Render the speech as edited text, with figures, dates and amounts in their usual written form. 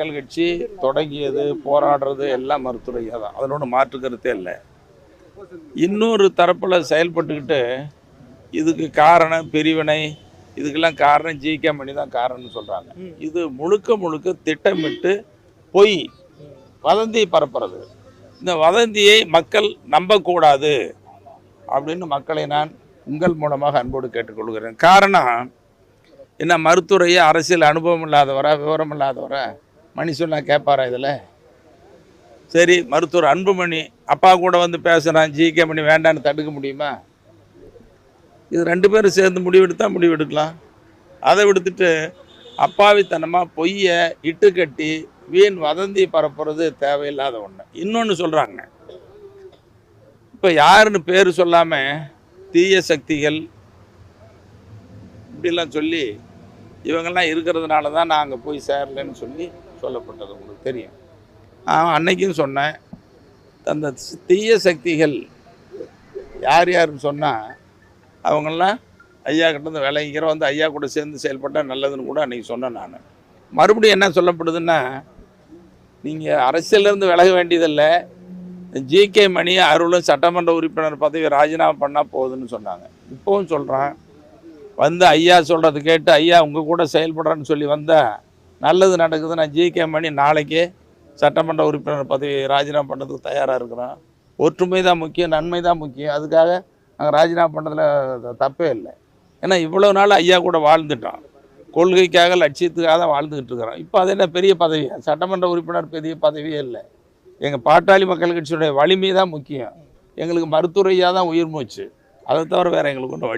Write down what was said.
மக்கள் கட்சி தொடங்கியது போராடுறது எல்லாம் மருத்துவரையா தான், அதில் ஒன்றும் மாற்று கருத்தே இல்லை. இன்னொரு தரப்பில் செயல்பட்டுக்கிட்டு இதுக்கு காரணம் பிரிவினை, இதுக்கெல்லாம் காரணம் ஜிகே மணி தான் காரணம்னு சொல்கிறாங்க. இது முழுக்க முழுக்க திட்டமிட்டு பொய் வதந்தி பரப்புறது. இந்த வதந்தியை மக்கள் நம்பக்கூடாது அப்படின்னு மக்களை நான் உங்கள் மூலமாக அன்போடு கேட்டுக்கொள்கிறேன். காரணம் என்ன, மருத்துவரையே அரசியல் அனுபவம் இல்லாதவரா விவரம் இல்லாதவரா மணி சொன்னால் கேட்பாரா? இதில் சரி, மருத்துவர் அன்புமணி அப்பா கூட வந்து பேசுகிறான், ஜிகே மணி வேண்டான்னு தடுக்க முடியுமா? இது ரெண்டு பேரும் சேர்ந்து முடிவெடுத்தால் முடிவெடுக்கலாம். அதை விடுத்துட்டு அப்பாவித்தனமாக பொய்யை இட்டு கட்டி வீண் வதந்தி பரப்புறது தேவையில்லாத ஒன்று. இன்னொன்று சொல்கிறாங்க, இப்போ யாருன்னு பேர் சொல்லாமல் தீய சக்திகள் இப்படிலாம் சொல்லி இவங்கெல்லாம் இருக்கிறதுனால தான் நான் அங்கே போய் சேரலைன்னு சொல்லி சொல்லப்பட்டது உங்களுக்கு தெரியும். அன்னைக்கும் சொன்னேன், அந்த தீய சக்திகள் யார் யாருன்னு சொன்னால் அவங்கெல்லாம் ஐயா கிட்டேருந்து விலகிக்கிற வந்து ஐயா கூட சேர்ந்து செயல்பட்டால் நல்லதுன்னு கூட அன்றைக்கி சொன்னேன். நான் மறுபடியும் என்ன சொல்லப்படுதுன்னா, நீங்கள் அரசியலேருந்து விலக வேண்டியதில்லை, ஜிகே மணி அருளும் சட்டமன்ற உறுப்பினர் பதவி ராஜினாமா பண்ணால் போகுதுன்னு சொன்னாங்க. இப்போவும் சொல்கிறேன், வந்து ஐயா சொல்கிறது கேட்டு ஐயா உங்கள் கூட செயல்படுறேன்னு சொல்லி வந்தால் நல்லது நடக்குது. நான் ஜிகே மணி நாளைக்கே சட்டமன்ற உறுப்பினர் பதவி ராஜினாமா பண்ணுறதுக்கு தயாராக இருக்கிறோம். ஒற்றுமை தான் முக்கியம், நன்மை தான் முக்கியம். அதுக்காக நாங்கள் ராஜினாமா பண்ணுறதுல தப்பே இல்லை. ஏன்னா இவ்வளோ நாள் ஐயா கூட வாழ்ந்துட்டோம், கொள்கைக்காக லட்சியத்துக்காக தான் வாழ்ந்துக்கிட்டு இருக்கிறோம். இப்போ அது என்ன பெரிய பதவியா? சட்டமன்ற உறுப்பினர் பெரிய பதவியே இல்லை. எங்கள் பாட்டாளி மக்கள் கட்சியுடைய வலிமை தான் முக்கியம். எங்களுக்கு மருத்துவரையாக தான் உயிர் மூச்சு. அதை தவிர வேறு எங்களுக்கு ஒன்றும்